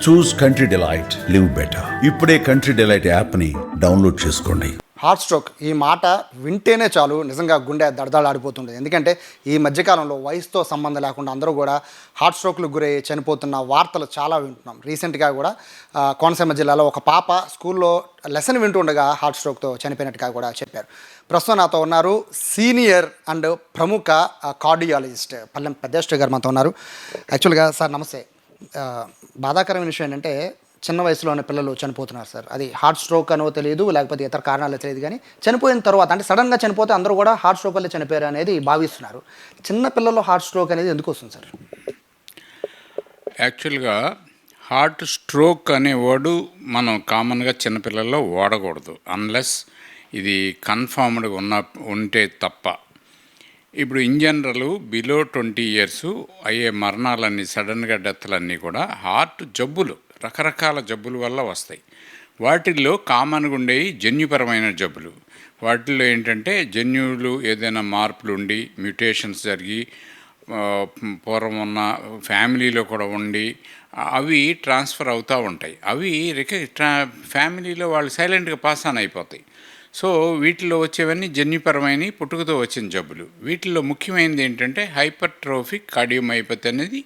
చూస్ country delight, live better. ఇప్పుడే country delight యాప్ని download చేసుకోండి. హార్ట్ స్ట్రోక్ ఈ మాట వింటేనే చాలు నిజంగా గుండె దడదలాడిపోతుంది. ఎందుకంటే ఈ మధ్యకాలంలో వయసుతో సంబంధం లేకుండా అందరూ కూడా హార్ట్ స్ట్రోక్లకు గురై చనిపోతున్న వార్తలు చాలా వింటున్నాం. రీసెంట్గా కూడా కోనసీమ జిల్లాలో ఒక పాప స్కూల్లో లెసన్ వింటుండగా హార్ట్ స్ట్రోక్తో చనిపోయినట్టుగా కూడా చెప్పారు. ప్రస్తుతం నాతో ఉన్నారు సీనియర్ అండ్ ప్రముఖ కార్డియాలజిస్ట్ పల్లెం పెద్దేశ్వరి గారు మనతో ఉన్నారు. యాక్చువల్గా సార్ నమస్తే. బాధాకరమైన విషయం ఏంటంటే చిన్న వయసులోనే పిల్లలు చనిపోతున్నారు సార్. అది హార్ట్ స్ట్రోక్ అనో తెలియదు, లేకపోతే ఇతర కారణాలు తెలియదు, కానీ చనిపోయిన తర్వాత అంటే సడన్గా చనిపోతే అందరూ కూడా హార్ట్ స్ట్రోక్ వల్లే చనిపోయారు అనేది భావిస్తున్నారు. చిన్న పిల్లల్లో హార్ట్ స్ట్రోక్ అనేది ఎందుకు వస్తుంది సార్? యాక్చువల్గా హార్ట్ స్ట్రోక్ అనే వర్డ్ మనం కామన్గా చిన్నపిల్లల్లో వాడకూడదు అన్లెస్ ఇది కన్ఫర్మ్డ్గా ఉంటే తప్ప. ఇప్పుడు ఇన్ జనరల్ బిలో 20 years అయ్యే మరణాలన్నీ సడన్గా డెత్లన్నీ కూడా హార్ట్ జబ్బులు, రకరకాల జబ్బుల వల్ల వస్తాయి. వాటిల్లో కామన్గా ఉండేవి జన్యుపరమైన జబ్బులు. వాటిల్లో ఏంటంటే జన్యువులు ఏదైనా మార్పులు ఉండి మ్యూటేషన్స్ జరిగి పూర్వం ఉన్న ఫ్యామిలీలో కూడా ఉండి అవి ట్రాన్స్ఫర్ అవుతూ ఉంటాయి. అవి ఫ్యామిలీలో వాళ్ళు సైలెంట్గా పాస్ ఆన్ అయిపోతాయి. సో వీటిలో వచ్చేవన్నీ జన్యుపరమైన పుట్టుకతో వచ్చిన జబ్బులు. వీటిల్లో ముఖ్యమైనది ఏంటంటే హైపర్ట్రోఫిక్ కార్డియోమయోపతి అనేది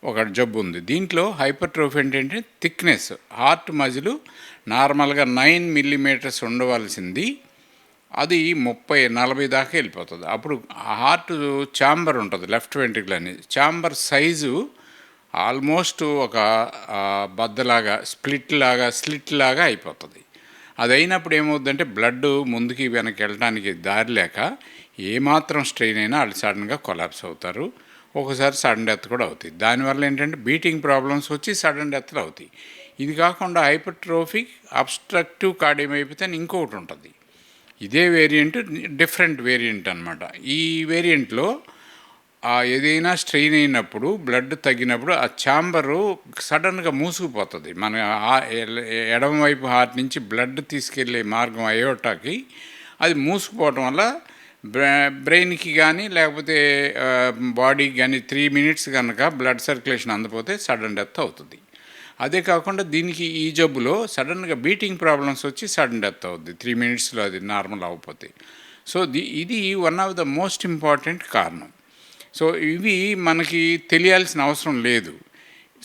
ఒక జబ్బు ఉంది. దీంట్లో హైపర్ట్రోఫీ ఏంటంటే థిక్నెస్, హార్ట్ మజిల్ నార్మల్గా 9 millimeters ఉండవలసింది అది 30-40 దాకా వెళ్ళిపోతుంది. అప్పుడు హార్ట్ ఛాంబర్ ఉంటుంది, లెఫ్ట్ వెంట్రికల్ అనేది ఛాంబర్ సైజు ఆల్మోస్ట్ ఒక బద్దలాగా స్లిట్ లాగా అయిపోతుంది. అది అయినప్పుడు ఏమవుతుందంటే బ్లడ్ ముందుకి వెనక్కి వెళ్ళడానికి దారి లేక ఏమాత్రం స్ట్రెయిన్ అయినా వాళ్ళు సడన్గా కొలాప్స్ అవుతారు. ఒకసారి సడన్ డెత్ కూడా అవుతాయి. దానివల్ల ఏంటంటే బీటింగ్ ప్రాబ్లమ్స్ వచ్చి సడన్ డెత్లు అవుతాయి. ఇది కాకుండా హైపర్ట్రోఫిక్ అబ్స్ట్రక్టివ్ కార్డియోమయోపతి అని ఇంకొకటి ఉంటుంది. ఇదే వేరియంట్ డిఫరెంట్ వేరియంట్ అనమాట. ఈ వేరియంట్లో ఏదైనా స్ట్రెయిన్ అయినప్పుడు బ్లడ్ తగ్గినప్పుడు ఆ ఛాంబరు సడన్గా మూసుకుపోతుంది. మన ఎడమవైపు హార్ట్ నుంచి బ్లడ్ తీసుకెళ్ళే మార్గం అయోటాకి అది మూసుకుపోవటం వల్ల బ్రెయిన్కి కానీ లేకపోతే బాడీకి కానీ 3 minutes కనుక బ్లడ్ సర్క్యులేషన్ అందపోతే సడన్ డెత్ అవుతుంది. అదే కాకుండా దీనికి ఈ జబ్బులో సడన్గా బీటింగ్ ప్రాబ్లమ్స్ వచ్చి సడన్ డెత్ అవుతుంది 3 minutesలో అది నార్మల్ అవ్వకపోతే. సో ఇది one of the most important కారణం. సో ఇవి మనకి తెలియాల్సిన అవసరం లేదు.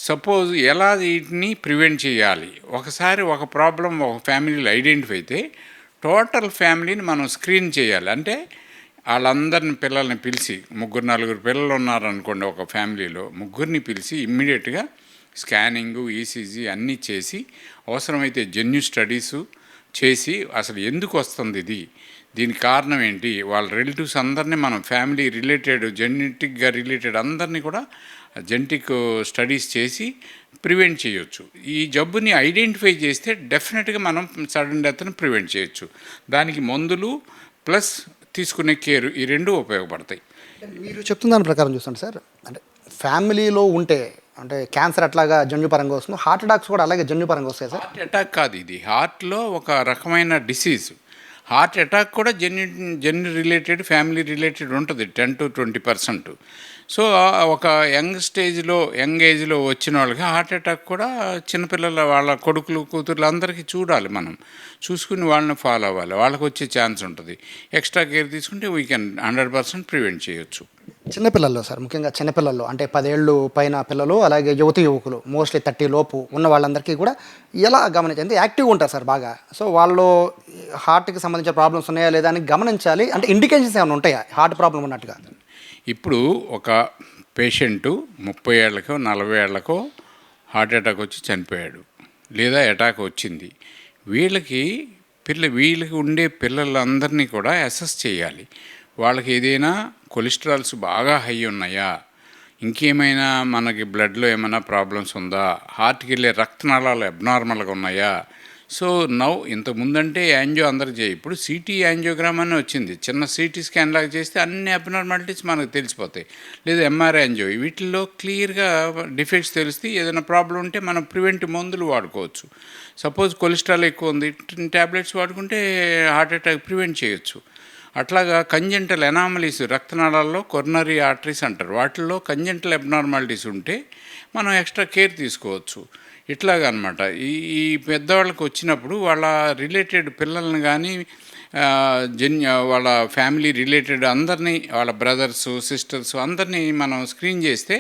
సపోజ్ ఎలా వీటిని ప్రివెంట్ చేయాలి, ఒకసారి ఒక ప్రాబ్లం ఒక ఫ్యామిలీలో ఐడెంటిఫై అయితే టోటల్ ఫ్యామిలీని మనం స్క్రీన్ చేయాలి. అంటే వాళ్ళందరిని పిల్లల్ని పిలిచి 3-4 పిల్లలు ఉన్నారనుకోండి, ఒక ఫ్యామిలీలో ముగ్గురిని పిలిచి ఇమ్మీడియట్గా స్కానింగు, ఈసీజీ అన్నీ చేసి అవసరమైతే జన్యు స్టడీసు చేసి అసలు ఎందుకు వస్తుంది దీని కారణం ఏంటి, వాళ్ళ రిలేటివ్స్ అందరినీ మనం ఫ్యామిలీ రిలేటెడ్ జెనెటిక్గా రిలేటెడ్ అందరినీ కూడా జెనెటిక్ స్టడీస్ చేసి ప్రివెంట్ చేయొచ్చు. ఈ జబ్బుని ఐడెంటిఫై చేస్తే డెఫినెట్గా మనం సడన్ డెత్ని ప్రివెంట్ చేయొచ్చు. దానికి మందులు ప్లస్ తీసుకునే కేర్ ఈ రెండు ఉపయోగపడతాయి. మీరు చెప్తున్న దాని ప్రకారం చూస్తాను సార్, అంటే ఫ్యామిలీలో ఉంటే అంటే క్యాన్సర్ అట్లాగా జన్యుపరంగా వస్తుంది, హార్ట్ అటాక్స్ కూడా అలాగే జన్యుపరంగా వస్తాయి సార్? హార్ట్ అటాక్ కాదు, ఇది హార్ట్లో ఒక రకమైన డిసీజ్. హార్ట్ అటాక్ కూడా జన్యు రిలేటెడ్ ఫ్యామిలీ రిలేటెడ్ ఉంటుంది 10-20%. సో ఒక యంగ్ ఏజ్లో వచ్చిన వాళ్ళకి హార్ట్ అటాక్ కూడా చిన్నపిల్లల వాళ్ళ కొడుకులు కూతుర్లు అందరికీ చూడాలి. మనం చూసుకుని వాళ్ళని ఫాలో అవ్వాలి. వాళ్ళకి వచ్చే ఛాన్స్ ఉంటుంది. ఎక్స్ట్రా కేర్ తీసుకుంటే వీ కెన్ 100% ప్రివెంట్ చేయొచ్చు. చిన్నపిల్లల్లో సార్, ముఖ్యంగా చిన్నపిల్లల్లో అంటే 10 ఏళ్ళు పైన పిల్లలు, అలాగే యువకులు మోస్ట్లీ 30 లోపు ఉన్న వాళ్ళందరికీ కూడా ఎలా గమనించాలి? యాక్టివ్గా ఉంటారు సార్ బాగా. సో వాళ్ళు హార్ట్కి సంబంధించిన ప్రాబ్లమ్స్ ఉన్నాయా లేదా అని గమనించాలి. అంటే ఇండికేషన్స్ ఏమైనా ఉంటాయా హార్ట్ ప్రాబ్లం ఉన్నట్టుగా? ఇప్పుడు ఒక పేషెంటు 30 ఏళ్ళకో 40 ఏళ్ళకో హార్ట్ అటాక్ వచ్చి చనిపోయాడు, లేదా అటాక్ వచ్చింది. వీళ్ళకి ఉండే పిల్లలందరినీ కూడా అసెస్ చేయాలి. వాళ్ళకి ఏదైనా కొలెస్ట్రాల్స్ బాగా హై ఉన్నాయా, ఇంకేమైనా మనకి బ్లడ్లో ఏమైనా ప్రాబ్లమ్స్ ఉందా, హార్ట్కి వెళ్ళే రక్తనాళాలు అబ్నార్మల్గా ఉన్నాయా. సో ఇంతకుముందంటే యాంజియో అందరికి చేయి, ఇప్పుడు సిటీ యాంజియోగ్రామ్ అని వచ్చింది. చిన్న సిటీ స్కాన్ లాగా చేస్తే అన్ని అబ్నార్మాలిటీస్ మనకు తెలిసిపోతాయి. లేదా ఎంఆర్ఐ యాంజియో, వీటిల్లో క్లియర్గా డిఫెక్ట్స్ తెలిస్తే ఏదైనా ప్రాబ్లం ఉంటే మనం ప్రివెంటివ్ మందులు వాడుకోవచ్చు. సపోజ్ కొలెస్ట్రాల్ ఎక్కువ ఉంది, ట్యాబ్లెట్స్ వాడుకుంటే హార్ట్ అటాక్ ప్రివెంట్ చేయొచ్చు. అట్లాగా కంజెంటల్ ఎనామలీస్, రక్తనాళాల్లో కొర్నరీ ఆర్టరీస్ అంటారు, వాటిల్లో కంజెంటల్ అబ్నార్మాలిటీస్ ఉంటే మనం ఎక్స్ట్రా కేర్ తీసుకోవచ్చు. ఇట్లాగనమాట. ఈ ఈ పెద్దవాళ్ళకి వచ్చినప్పుడు వాళ్ళ రిలేటెడ్ పిల్లల్ని కానీ వాళ్ళ ఫ్యామిలీ రిలేటెడ్ అందరినీ, వాళ్ళ బ్రదర్సు సిస్టర్స్ అందరినీ మనం స్క్రీన్ చేస్తే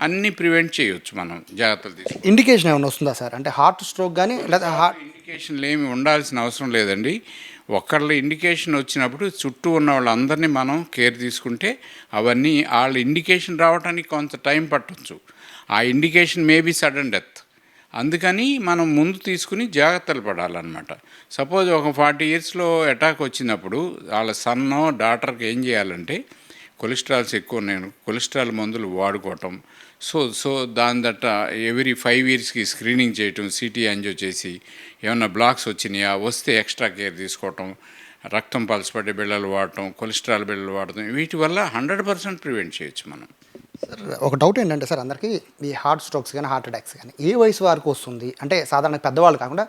అన్నీ ప్రివెంట్ చేయొచ్చు మనం జాగ్రత్తలు తీసుకుంటాం. ఇండికేషన్ ఏమైనా వస్తుందా సార్? అంటే హార్ట్ స్ట్రోక్ కానీ లేదా హార్ట్ ఇండికేషన్లు ఏమి ఉండాల్సిన అవసరం లేదండి. ఒకళ్ళ ఇండికేషన్ వచ్చినప్పుడు చుట్టూ ఉన్న వాళ్ళందరినీ మనం కేర్ తీసుకుంటే అవన్నీ వాళ్ళ ఇండికేషన్ రావడానికి కొంత టైం పట్టవచ్చు. ఆ ఇండికేషన్ మేబీ సడన్ డెత్. అందుకని మనం ముందు తీసుకుని జాగ్రత్తలు పడాలన్నమాట. సపోజ్ ఒక 40 ఇయర్స్లో అటాక్ వచ్చినప్పుడు వాళ్ళ సన్నో డాటర్కి ఏం చేయాలంటే కొలెస్ట్రాల్స్ ఎక్కువ ఉన్నాయి, కొలెస్ట్రాల్ మందులు వాడుకోవటం. సో దాని దట్ట ఎవ్రీ 5 ఇయర్స్కి స్క్రీనింగ్ చేయటం, సిటీ యాంజియో చేసి ఏమన్నా బ్లాక్స్ వచ్చినాయా వస్తే ఎక్స్ట్రా కేర్ తీసుకోవటం, రక్తం పలసపడే బిళ్ళలు వాడటం, కొలెస్ట్రాల్ బిళ్ళలు వాడటం, వీటి వల్ల 100% ప్రివెంట్ చేయొచ్చు మనం. సార్ ఒక డౌట్ ఏంటంటే సార్, అందరికీ ఈ హార్ట్ స్ట్రోక్స్ కానీ హార్ట్ అటాక్స్ కానీ ఏ వయసు వరకు వస్తుంది? అంటే సాధారణ పెద్దవాళ్ళు కాకుండా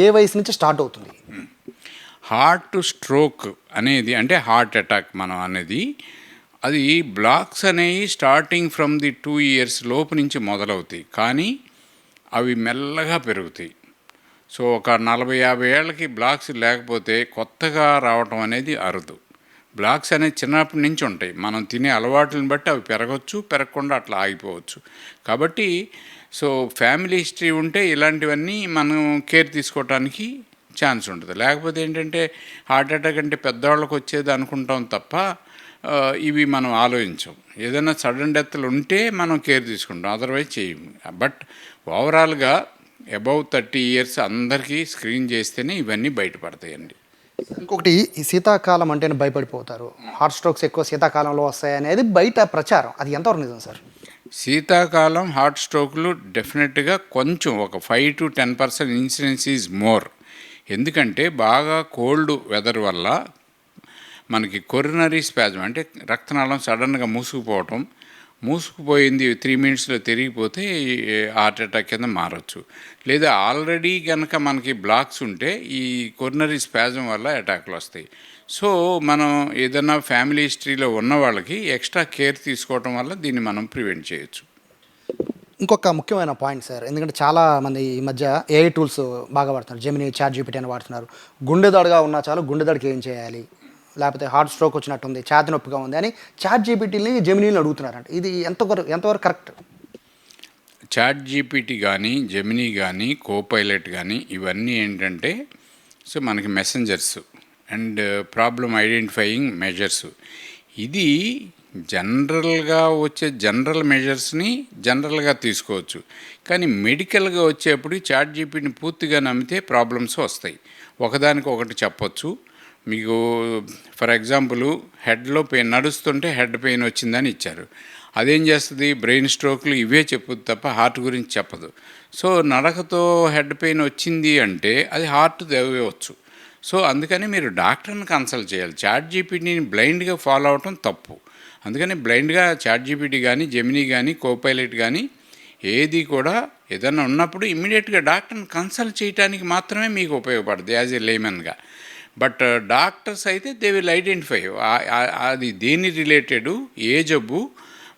ఏ వయసు నుంచి స్టార్ట్ అవుతుంది? హార్ట్ స్ట్రోక్ అనేది అంటే హార్ట్ అటాక్ మనం అనేది అది బ్లాక్స్ అనేవి స్టార్టింగ్ ఫ్రమ్ ది 2 ఇయర్స్ లోపు నుంచి మొదలవుతాయి, కానీ అవి మెల్లగా పెరుగుతాయి. సో ఒక 40-50 ఏళ్ళకి బ్లాక్స్ లేకపోతే కొత్తగా రావటం అనేది అరుదు. బ్లాక్స్ అనేది చిన్నప్పటి నుంచి ఉంటాయి, మనం తినే అలవాట్లను బట్టి అవి పెరగచ్చు, పెరగకుండా అట్లా ఆగిపోవచ్చు. కాబట్టి సో ఫ్యామిలీ హిస్టరీ ఉంటే ఇలాంటివన్నీ మనం కేర్ తీసుకోవటానికి ఛాన్స్ ఉంటుంది. లేకపోతే ఏంటంటే హార్ట్ అటాక్ అంటే పెద్దవాళ్ళకి వచ్చేది అనుకుంటాం తప్ప ఇవి మనం ఆలోచించాం. ఏదైనా సడన్ డెత్లు ఉంటే మనం కేర్ తీసుకుంటాం, అదర్వైజ్ చేయము. బట్ ఓవరాల్గా అబౌవ్ 30 ఇయర్స్ అందరికీ స్క్రీన్ చేస్తేనే ఇవన్నీ బయటపడతాయండి. ఇంకొకటి, ఈ శీతాకాలం అంటేనే భయపడిపోతారు, హార్ట్ స్ట్రోక్స్ ఎక్కువ శీతాకాలంలో వస్తాయి అనేది బయట ప్రచారం, అది ఎంతవరకు నిజం సార్? శీతాకాలం హార్ట్ స్ట్రోక్లు డెఫినెట్గా కొంచెం ఒక 5-10% ఇన్సిడెన్స్ ఈజ్ మోర్. ఎందుకంటే బాగా కోల్డ్ వెదర్ వల్ల మనకి కొరినరీ స్పాజం అంటే రక్తనాళం సడన్గా మూసుకుపోయింది 3 మినిట్స్లో తిరిగిపోతే హార్ట్ అటాక్ కింద మారచ్చు. లేదా ఆల్రెడీ కనుక మనకి బ్లాక్స్ ఉంటే ఈ కొరినరీ స్పాజం వల్ల అటాక్లు వస్తాయి. సో మనం ఏదైనా ఫ్యామిలీ హిస్టరీలో ఉన్న వాళ్ళకి ఎక్స్ట్రా కేర్ తీసుకోవడం వల్ల దీన్ని మనం ప్రివెంట్ చేయొచ్చు. ఇంకొక ముఖ్యమైన పాయింట్ సార్, ఎందుకంటే చాలా మంది ఈ మధ్య ఏఐ టూల్స్ బాగా వాడుతున్నారు, జెమిని, చాట్ జీపీటీ అని వాడుతున్నారు. గుండెదడగా ఉన్నా చాలు, గుండెదడికి ఏం చేయాలి, లేకపోతే హార్ట్ స్ట్రోక్ వచ్చినట్టుంది, ఛాతి నొప్పిగా ఉంది అని చాట్ జీపీటీని జెమినీని అడుగుతున్నారంట. ఇది ఎంతవరకు కరెక్ట్? చాట్ జీపీటీ కానీ జెమినీ కానీ కోపైలట్ కానీ ఇవన్నీ ఏంటంటే సో మనకి messengers and problem identifying measures. ఇది జనరల్గా వచ్చే జనరల్ మెజర్స్ని జనరల్గా తీసుకోవచ్చు, కానీ మెడికల్గా వచ్చేప్పుడు చాట్ జీపీటీని పూర్తిగా నమ్మితే ప్రాబ్లమ్స్ వస్తాయి. ఒకదానికి ఒకటి చెప్పొచ్చు. మీకు ఫర్ ఎగ్జాంపుల్ హెడ్లో పెయిన్, నడుస్తుంటే హెడ్ పెయిన్ వచ్చిందని ఇచ్చారు, అదేం చేస్తుంది, బ్రెయిన్ స్ట్రోక్లు ఇవే చెప్పుద్ది తప్ప హార్ట్ గురించి చెప్పదు. సో నడకతో హెడ్ పెయిన్ వచ్చింది అంటే అది హార్ట్ ఇవ్వచ్చు. సో అందుకని మీరు డాక్టర్ని కన్సల్ట్ చేయాలి. చాట్ జీపీటీని బ్లైండ్గా ఫాలో అవటం తప్పు. అందుకని బ్లైండ్గా చాట్ జీపీటీ కానీ జెమినీ కానీ కోపైలట్ కానీ ఏది కూడా ఏదైనా ఉన్నప్పుడు ఇమ్మీడియట్గా డాక్టర్ని కన్సల్ట్ చేయడానికి మాత్రమే మీకు ఉపయోగపడుతుంది యాజ్ ఏ లేమన్గా. బట్ డాక్టర్స్ అయితే దే విల్ ఐడెంటిఫై అది దేని రిలేటెడ్, ఏ జబ్బు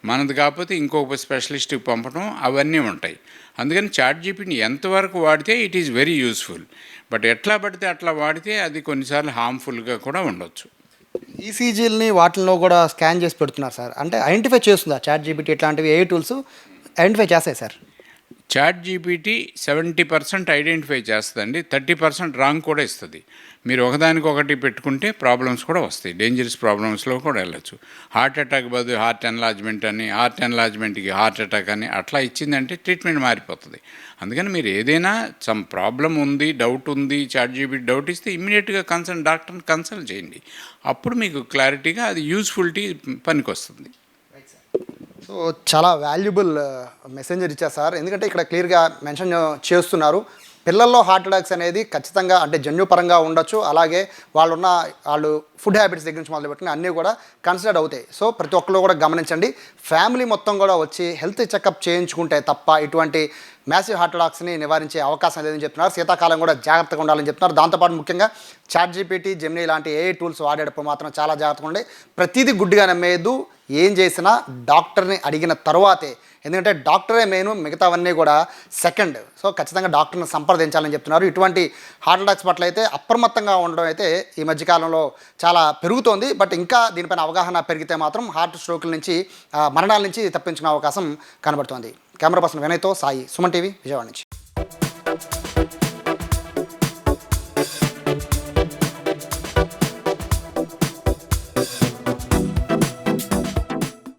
మనది కాకపోతే ఇంకొక స్పెషలిస్ట్కి పంపడం, అవన్నీ ఉంటాయి. అందుకని చాట్ జీపీటీని ఎంతవరకు వాడితే it is very useful. But ఎట్లా పడితే అట్లా వాడితే అది కొన్నిసార్లు హార్మ్ఫుల్గా కూడా ఉండొచ్చు. ఈసీజీలని వాటిల్లో కూడా స్కాన్ చేసి పెడుతున్నారు సార్, అంటే ఐడెంటిఫై చేస్తుందా చాట్ జీపీటీ? ఇట్లాంటివి ఏ టూల్స్ ఐడెంటిఫై చేస్తాయి సార్? చాట్ జీపీటీ 70% ఐడెంటిఫై చేస్తుందండి, 30% రాంగ్ కూడా ఇస్తుంది. మీరు ఒకదానికొకటి పెట్టుకుంటే ప్రాబ్లమ్స్ కూడా వస్తాయి, డేంజరస్ ప్రాబ్లమ్స్లో కూడా వెళ్ళచ్చు. హార్ట్ అటాక్ బదులు హార్ట్ ఎన్లార్జ్మెంట్ అని, హార్ట్ ఎన్లార్జ్మెంట్కి హార్ట్ అటాక్ అని అట్లా ఇచ్చిందంటే ట్రీట్మెంట్ మారిపోతుంది. అందుకని మీరు ఏదైనా సమ్ ప్రాబ్లం ఉంది, డౌట్ ఉంది, చాట్ జీపీటీ డౌట్ ఇస్తే ఇమ్మీడియట్గా కన్సల్ట్ డాక్టర్ని కన్సల్ట్ చేయండి. అప్పుడు మీకు క్లారిటీగా అది యూస్ఫుల్టీ పనికి వస్తుంది. సో చాలా వాల్యుబుల్ మెసెంజర్ ఇచ్చారు సార్, ఎందుకంటే ఇక్కడ క్లియర్గా మెన్షన్ చేస్తున్నారు పిల్లల్లో హార్ట్ అటాక్స్ అనేది ఖచ్చితంగా అంటే జన్యుపరంగా ఉండొచ్చు, అలాగే వాళ్ళు ఫుడ్ హ్యాబిట్స్ దగ్గర నుంచి మొదలుపెట్టుకుని అన్నీ కూడా కన్సిడర్ అవుతాయి. సో ప్రతి ఒక్కరు కూడా గమనించండి, ఫ్యామిలీ మొత్తం కూడా వచ్చి హెల్త్ చెకప్ చేయించుకుంటే తప్ప ఇటువంటి మ్యాసివ్ హార్ట్ అటాక్స్ని నివారించే అవకాశం లేదని చెప్తున్నారు. శీతాకాలం కూడా జాగ్రత్తగా ఉండాలని చెప్తున్నారు. దాంతోపాటు ముఖ్యంగా ChatGPT, జెమినీ లాంటి AI టూల్స్ వాడేటప్పుడు మాత్రం చాలా జాగ్రత్తగా ఉండి ప్రతిదీ గుడ్డిగా నమ్మేయద్దు. ఏం చేసినా డాక్టర్ని అడిగిన తర్వాతే, ఎందుకంటే డాక్టరే మెయిన్, మిగతావన్నీ కూడా సెకండ్. సో ఖచ్చితంగా డాక్టర్ని సంప్రదించాలని చెప్తున్నారు. ఇటువంటి హార్ట్ అటాక్స్ పట్ల అయితే అప్రమత్తంగా ఉండడం అయితే ఈ మధ్యకాలంలో చాలా పెరుగుతోంది. బట్ ఇంకా దీనిపైన అవగాహన పెరిగితే మాత్రం హార్ట్ స్ట్రోకుల నుంచి, మరణాల నుంచి తప్పించుకునే అవకాశం కనబడుతోంది. కెమెరా పర్సన్ వినయ్తో సాయి, సుమన్ టీవీ, విజయవాడ నుంచి.